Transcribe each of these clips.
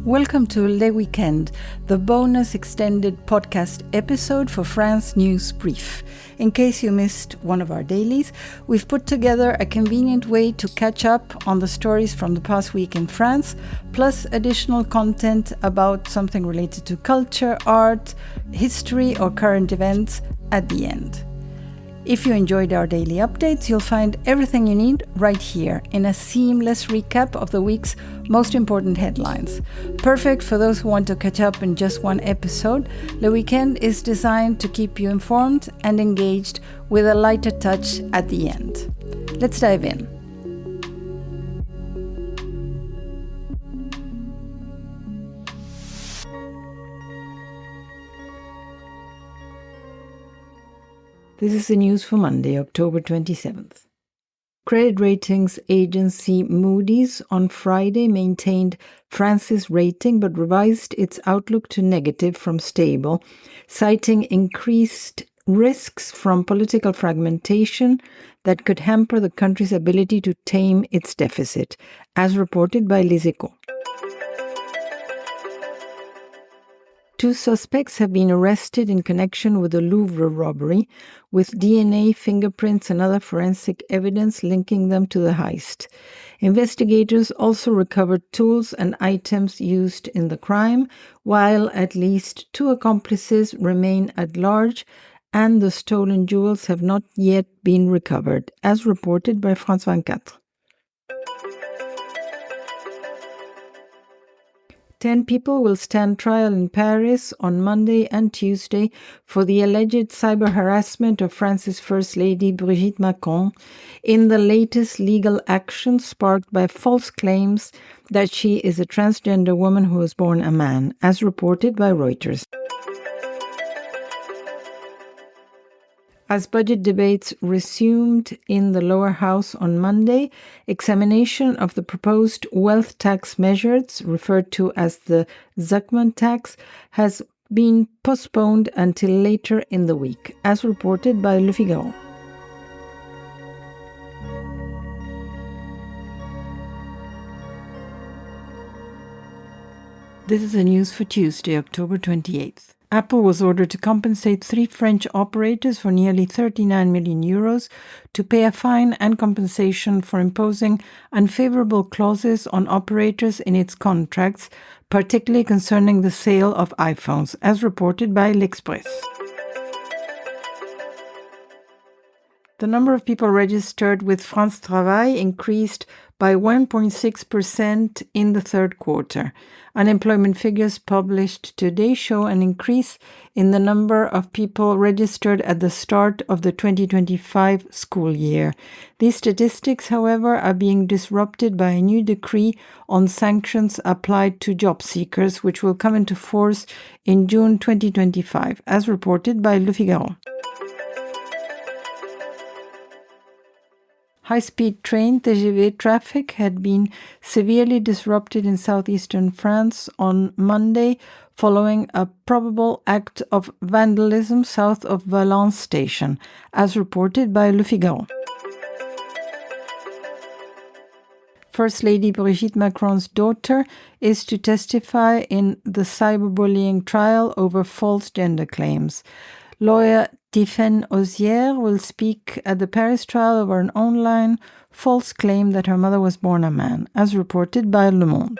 Welcome to Le Weekend, the bonus extended podcast episode for France News Brief. In case you missed one of our dailies, we've put together a convenient way to catch up on the stories from the past week in France, plus additional content about something related to culture, art, history, or current events at the end. If you enjoyed our daily updates, you'll find everything you need right here in a seamless recap of the week's most important headlines. Perfect for those who want to catch up in just one episode, Le Weekend is designed to keep you informed and engaged with a lighter touch at the end. Let's dive in. This is the news for Monday, October 27th. Credit ratings agency Moody's on Friday maintained France's rating but revised its outlook to negative from stable, citing increased risks from political fragmentation that could hamper the country's ability to tame its deficit, as reported by Les Echos. Two suspects have been arrested in connection with the Louvre robbery, with DNA, fingerprints, and other forensic evidence linking them to the heist. Investigators also recovered tools and items used in the crime, while at least two accomplices remain at large, and the stolen jewels have not yet been recovered, as reported by France 24. 10 people will stand trial in Paris on Monday and Tuesday for the alleged cyber harassment of France's First Lady Brigitte Macron in the latest legal action sparked by false claims that she is a transgender woman who was born a man, as reported by Reuters. As budget debates resumed in the lower house on Monday, examination of the proposed wealth tax measures, referred to as the Zuckman tax, has been postponed until later in the week, as reported by Le Figaro. This is the news for Tuesday, October 28th. Apple was ordered to compensate 3 French operators for nearly 39 million euros to pay a fine and compensation for imposing unfavorable clauses on operators in its contracts, particularly concerning the sale of iPhones, as reported by L'Express. The number of people registered with France Travail increased by 1.6% in the third quarter. Unemployment figures published today show an increase in the number of people registered at the start of the 2025 school year. These statistics, however, are being disrupted by a new decree on sanctions applied to job seekers, which will come into force in June 2025, as reported by Le Figaro. High-speed train TGV traffic had been severely disrupted in southeastern France on Monday following a probable act of vandalism south of Valence station, as reported by Le Figaro. First Lady Brigitte Macron's daughter is to testify in the cyberbullying trial over false gender claims. Lawyer Tiffaine Ozière will speak at the Paris trial over an online false claim that her mother was born a man, as reported by Le Monde.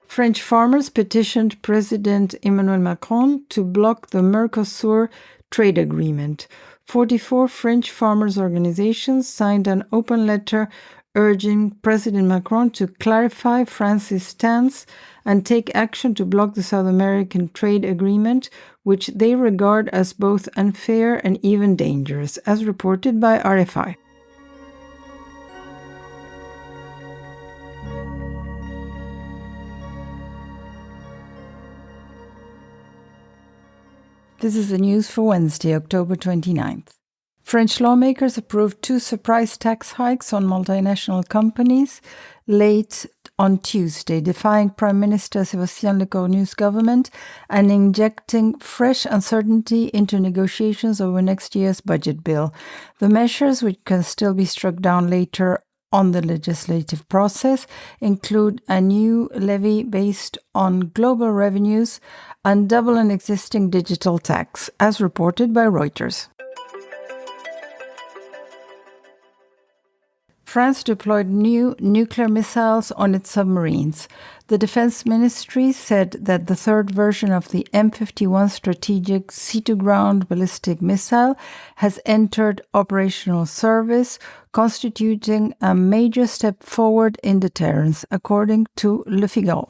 French farmers petitioned President Emmanuel Macron to block the Mercosur trade agreement. 44 French farmers' organizations signed an open letter urging President Macron to clarify France's stance and take action to block the South American trade agreement, which they regard as both unfair and even dangerous, as reported by RFI. This is the news for Wednesday, October 29th. French lawmakers approved 2 surprise tax hikes on multinational companies late on Tuesday, defying Prime Minister Sébastien Lecornu's government and injecting fresh uncertainty into negotiations over next year's budget bill. The measures, which can still be struck down later on the legislative process include a new levy based on global revenues and double an existing digital tax, as reported by Reuters. France deployed new nuclear missiles on its submarines. The Defense Ministry said that the third version of the M51 strategic sea-to-ground ballistic missile has entered operational service, constituting a major step forward in deterrence, according to Le Figaro.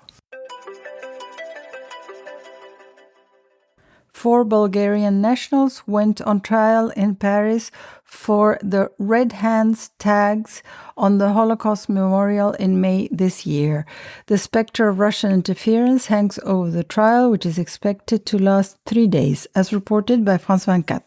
4 Bulgarian nationals went on trial in Paris for the Red Hands tags on the Holocaust Memorial in May this year. The specter of Russian interference hangs over the trial, which is expected to last 3 days, as reported by France 24.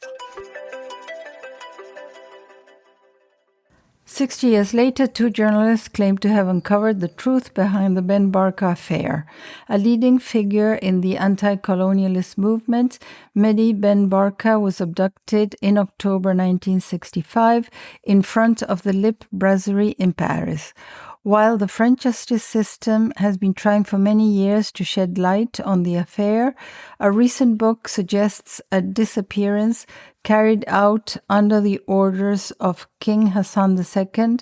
60 years later, 2 journalists claim to have uncovered the truth behind the Ben Barka affair. A leading figure in the anti-colonialist movement, Mehdi Ben Barka was abducted in October 1965 in front of the Lip Brasserie in Paris. While the French justice system has been trying for many years to shed light on the affair, a recent book suggests a disappearance carried out under the orders of King Hassan II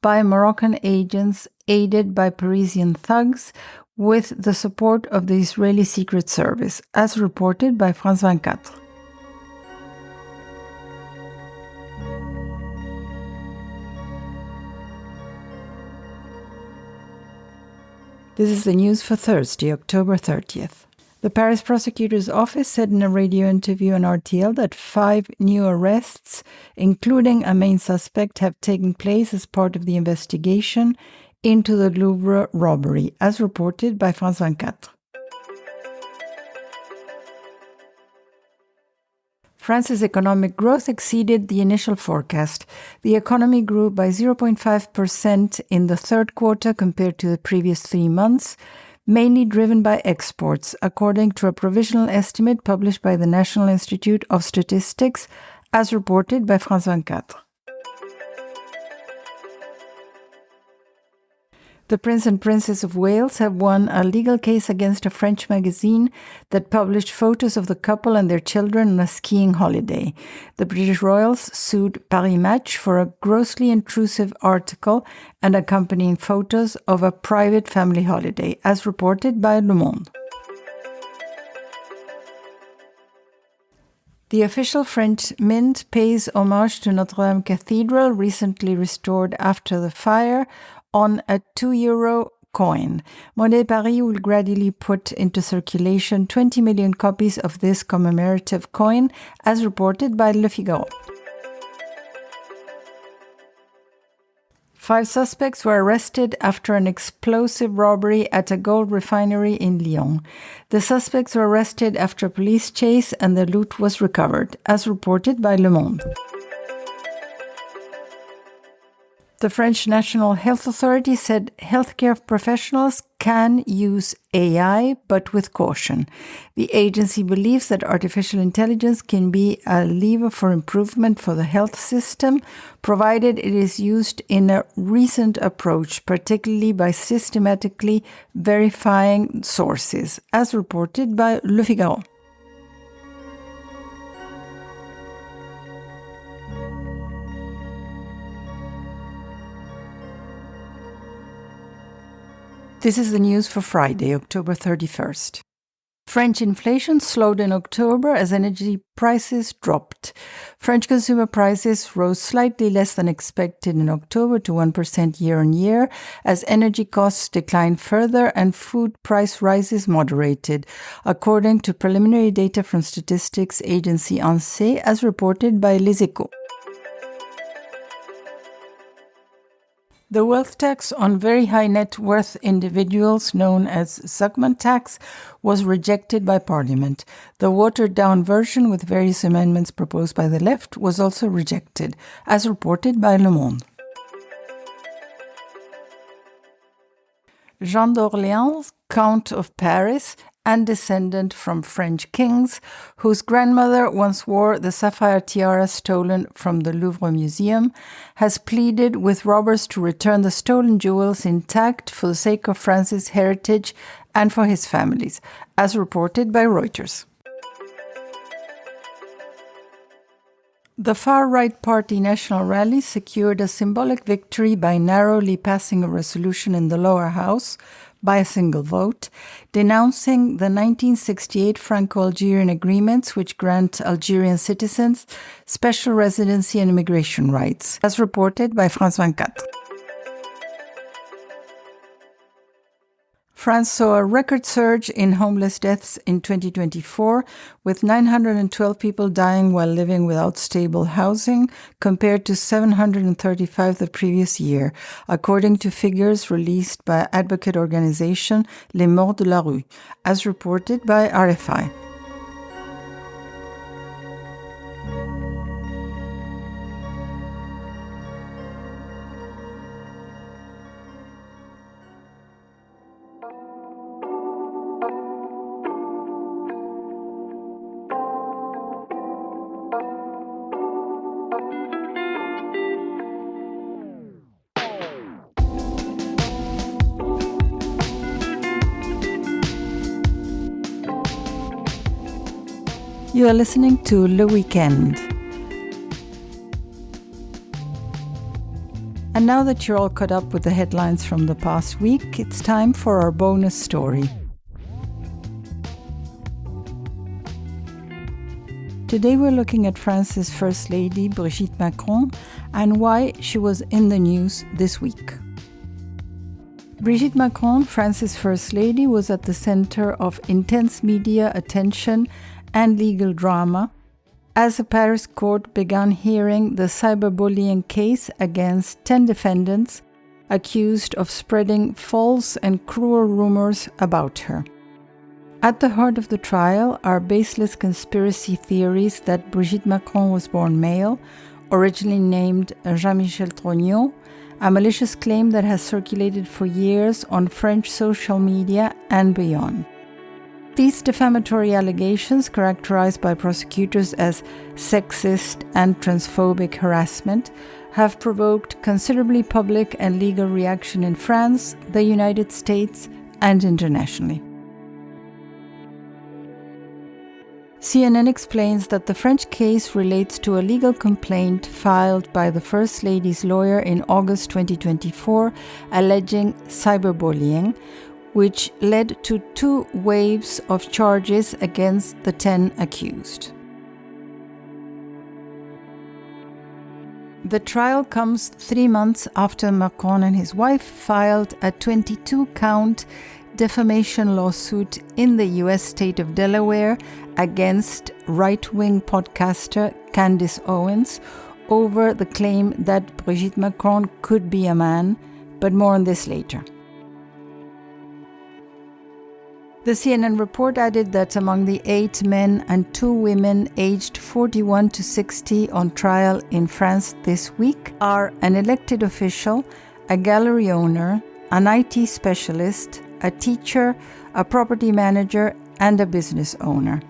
by Moroccan agents aided by Parisian thugs with the support of the Israeli Secret Service, as reported by France 24. This is the news for Thursday, October 30th. The Paris prosecutor's office said in a radio interview on RTL that 5 new arrests, including a main suspect, have taken place as part of the investigation into the Louvre robbery, as reported by France 24. France's economic growth exceeded the initial forecast. The economy grew by 0.5% in the third quarter compared to the previous 3 months, mainly driven by exports, according to a provisional estimate published by the National Institute of Statistics, as reported by France 24. The Prince and Princess of Wales have won a legal case against a French magazine that published photos of the couple and their children on a skiing holiday. The British royals sued Paris Match for a grossly intrusive article and accompanying photos of a private family holiday, as reported by Le Monde. The official French mint pays homage to Notre Dame Cathedral, recently restored after the fire, on a €2 coin. Monnaie Paris will gradually put into circulation 20 million copies of this commemorative coin, as reported by Le Figaro. 5 suspects were arrested after an explosive robbery at a gold refinery in Lyon. The suspects were arrested after a police chase and the loot was recovered, as reported by Le Monde. The French National Health Authority said healthcare professionals can use AI, but with caution. The agency believes that artificial intelligence can be a lever for improvement for the health system, provided it is used in a recent approach, particularly by systematically verifying sources, as reported by Le Figaro. This is the news for Friday, October 31st. French inflation slowed in October as energy prices dropped. French consumer prices rose slightly less than expected in October to 1% year-on-year as energy costs declined further and food price rises moderated, according to preliminary data from statistics agency ANSEE, as reported by Les Echos. The wealth tax on very high net worth individuals, known as Zuckman tax, was rejected by Parliament. The watered-down version, with various amendments proposed by the left, was also rejected, as reported by Le Monde. Jean d'Orléans, Count of Paris, and descendant from French kings, whose grandmother once wore the sapphire tiara stolen from the Louvre Museum, has pleaded with robbers to return the stolen jewels intact for the sake of France's heritage and for his family's, as reported by Reuters. The far-right party National Rally secured a symbolic victory by narrowly passing a resolution in the lower house by a single vote, denouncing the 1968 Franco-Algerian agreements which grant Algerian citizens special residency and immigration rights, as reported by France 24. France saw a record surge in homeless deaths in 2024, with 912 people dying while living without stable housing, compared to 735 the previous year, according to figures released by advocate organization Les Morts de la Rue, as reported by RFI. You are listening to Le Weekend. And now that you're all caught up with the headlines from the past week, it's time for our bonus story. Today we're looking at France's First Lady Brigitte Macron and why she was in the news this week. Brigitte Macron, France's First Lady, was at the center of intense media attention and legal drama as a Paris court began hearing the cyberbullying case against 10 defendants accused of spreading false and cruel rumors about her. At the heart of the trial are baseless conspiracy theories that Brigitte Macron was born male, originally named Jean-Michel Trogneux, a malicious claim that has circulated for years on French social media and beyond. These defamatory allegations, characterized by prosecutors as sexist and transphobic harassment, have provoked considerably public and legal reaction in France, the United States, and internationally. CNN explains that the French case relates to a legal complaint filed by the First Lady's lawyer in August 2024 alleging cyberbullying, which led to 2 waves of charges against the 10 accused. The trial comes 3 months after Macron and his wife filed a 22-count defamation lawsuit in the U.S. state of Delaware against right-wing podcaster Candace Owens over the claim that Brigitte Macron could be a man, but more on this later. The CNN report added that among the 8 men and 2 women aged 41 to 60 on trial in France this week are an elected official, a gallery owner, an IT specialist, a teacher, a property manager, and a business owner.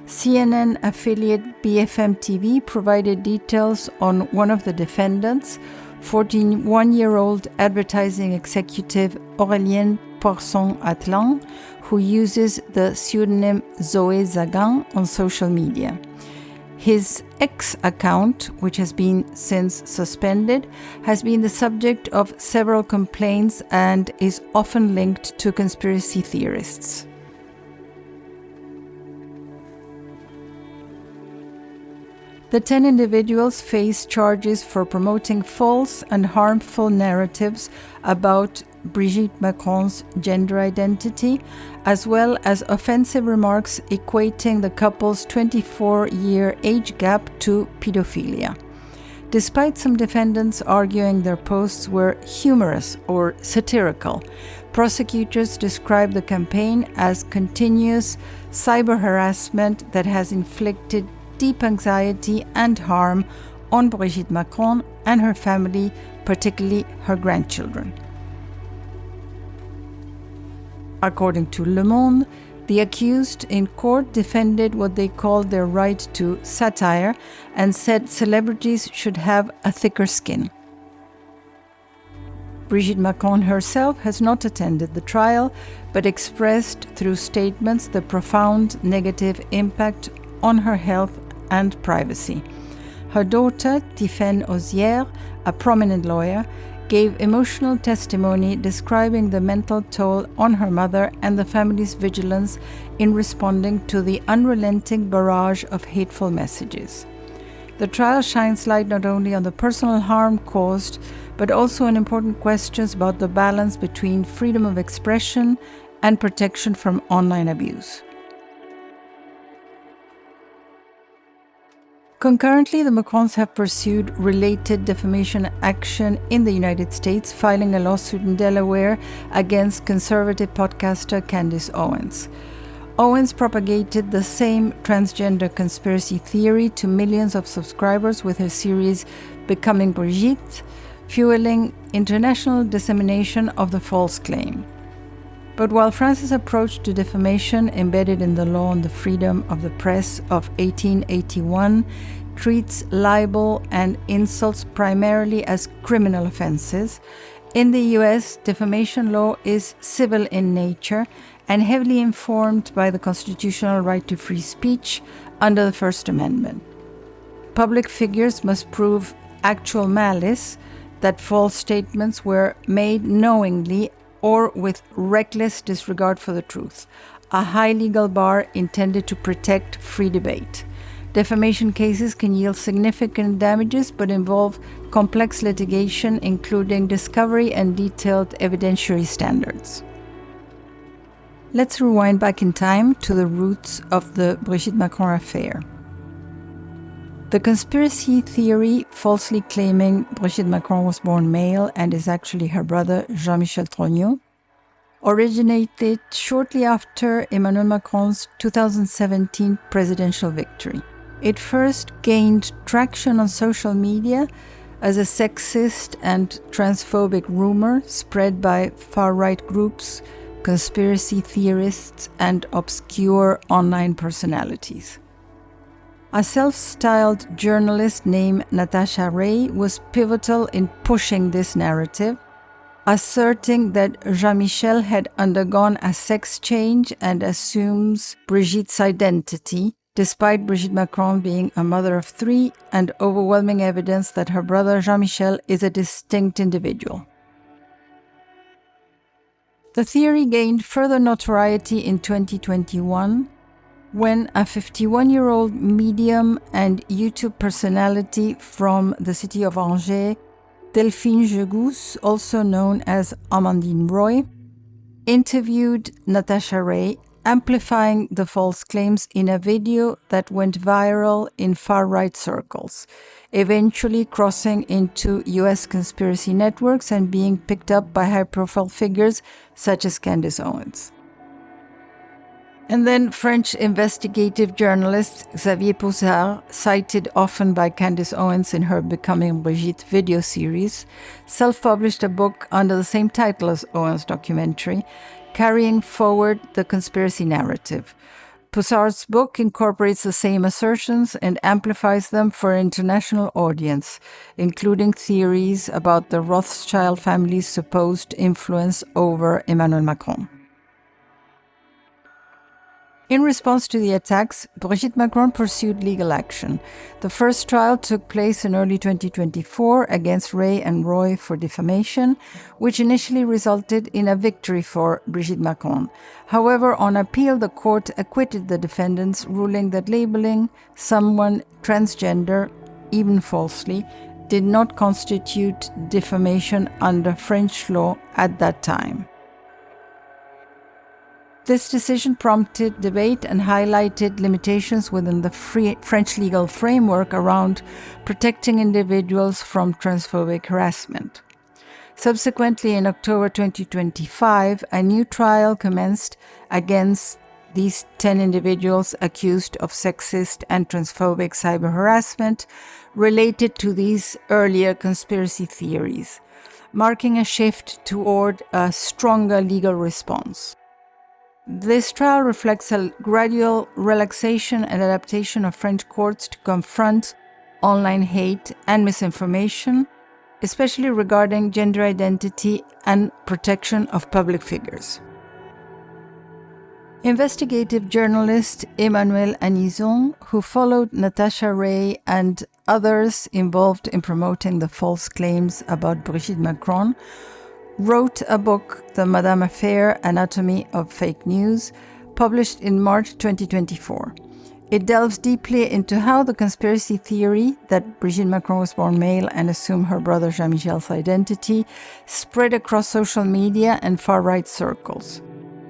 CNN affiliate BFM TV provided details on one of the defendants, 41-year-old advertising executive Aurélien Poisson-Atlan, who uses the pseudonym Zoé Zagan on social media. His X account, which has been since suspended, has been the subject of several complaints and is often linked to conspiracy theorists. The 10 individuals face charges for promoting false and harmful narratives about Brigitte Macron's gender identity, as well as offensive remarks equating the couple's 24-year age gap to pedophilia. Despite some defendants arguing their posts were humorous or satirical, prosecutors described the campaign as continuous cyber harassment that has inflicted deep anxiety and harm on Brigitte Macron and her family, particularly her grandchildren. According to Le Monde, The accused in court defended what they called their right to satire and said celebrities should have a thicker skin. Brigitte Macron herself has not attended the trial, but expressed through statements the profound negative impact on her health and privacy. Her daughter, Tiffaine Ozière, a prominent lawyer, gave emotional testimony describing the mental toll on her mother and the family's vigilance in responding to the unrelenting barrage of hateful messages. The trial shines light not only on the personal harm caused, but also on important questions about the balance between freedom of expression and protection from online abuse. Concurrently, the Macrons have pursued related defamation action in the United States, filing a lawsuit in Delaware against conservative podcaster Candace Owens. Owens propagated the same transgender conspiracy theory to millions of subscribers with her series Becoming Brigitte, fueling international dissemination of the false claim. But while France's approach to defamation, embedded in the law on the freedom of the press of 1881, treats libel and insults primarily as criminal offenses, in the US, defamation law is civil in nature and heavily informed by the constitutional right to free speech under the First Amendment. Public figures must prove actual malice, that false statements were made knowingly or with reckless disregard for the truth, a high legal bar intended to protect free debate. Defamation cases can yield significant damages but involve complex litigation, including discovery and detailed evidentiary standards. Let's rewind back in time to the roots of the Brigitte Macron affair. The conspiracy theory falsely claiming Brigitte Macron was born male and is actually her brother Jean-Michel Trogneux originated shortly after Emmanuel Macron's 2017 presidential victory. It first gained traction on social media as a sexist and transphobic rumor spread by far-right groups, conspiracy theorists, and obscure online personalities. A self-styled journalist named Natasha Ray was pivotal in pushing this narrative, asserting that Jean-Michel had undergone a sex change and assumes Brigitte's identity, despite Brigitte Macron being a mother of 3 and overwhelming evidence that her brother Jean-Michel is a distinct individual. The theory gained further notoriety in 2021 when a 51-year-old medium and YouTube personality from the city of Angers, Delphine Jegous, also known as Amandine Roy, interviewed Natasha Ray, amplifying the false claims in a video that went viral in far-right circles, eventually crossing into US conspiracy networks and being picked up by high-profile figures such as Candace Owens. And then French investigative journalist Xavier Poussard, cited often by Candace Owens in her Becoming Brigitte video series, self-published a book under the same title as Owens' documentary, carrying forward the conspiracy narrative. Poussard's book incorporates the same assertions and amplifies them for an international audience, including theories about the Rothschild family's supposed influence over Emmanuel Macron. In response to the attacks, Brigitte Macron pursued legal action. The first trial took place in early 2024 against Ray and Roy for defamation, which initially resulted in a victory for Brigitte Macron. However, on appeal, the court acquitted the defendants, ruling that labeling someone transgender, even falsely, did not constitute defamation under French law at that time. This decision prompted debate and highlighted limitations within the French legal framework around protecting individuals from transphobic harassment. Subsequently, in October 2025, a new trial commenced against these 10 individuals accused of sexist and transphobic cyber harassment related to these earlier conspiracy theories, marking a shift toward a stronger legal response. This trial reflects a gradual relaxation and adaptation of French courts to confront online hate and misinformation, especially regarding gender identity and protection of public figures. Investigative journalist Emmanuel Anison, who followed Natasha Ray and others involved in promoting the false claims about Brigitte Macron, wrote a book, The Madame Affair: Anatomy of Fake News, published in March 2024. It delves deeply into how the conspiracy theory that Brigitte Macron was born male and assumed her brother Jean-Michel's identity spread across social media and far-right circles.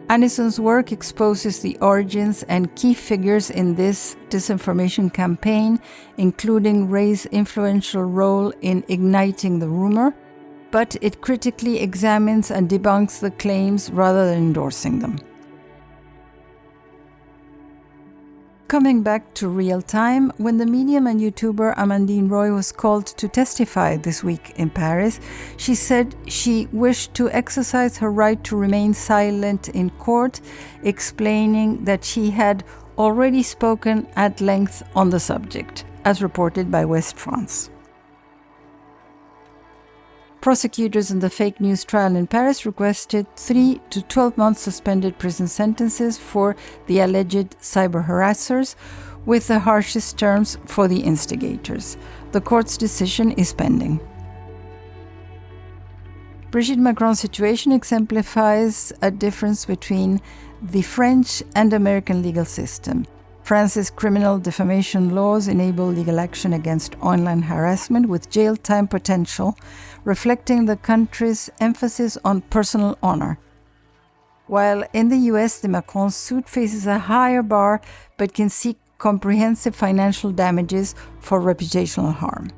Anison's work exposes the origins and key figures in this disinformation campaign, including Ray's influential role in igniting the rumor, but it critically examines and debunks the claims rather than endorsing them. Coming back to real time, when the medium and YouTuber Amandine Roy was called to testify this week in Paris, she said she wished to exercise her right to remain silent in court, explaining that she had already spoken at length on the subject, as reported by West France. Prosecutors in the fake news trial in Paris requested 3 to 12 months suspended prison sentences for the alleged cyber harassers, with the harshest terms for the instigators. The court's decision is pending. Brigitte Macron's situation exemplifies a difference between the French and American legal system. France's criminal defamation laws enable legal action against online harassment with jail time potential, reflecting the country's emphasis on personal honor. While in the US, the Macron suit faces a higher bar but can seek comprehensive financial damages for reputational harm.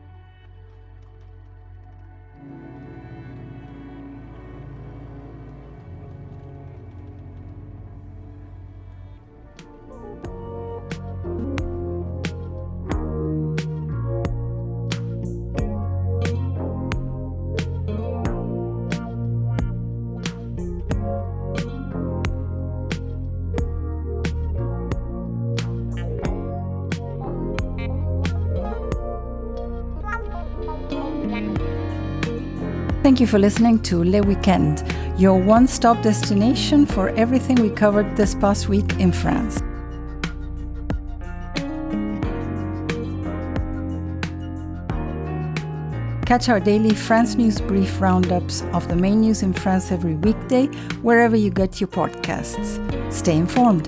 Thank you for listening to Le Weekend, your one-stop destination for everything we covered this past week in France. Catch our daily France News Brief roundups of the main news in France every weekday, wherever you get your podcasts. Stay informed.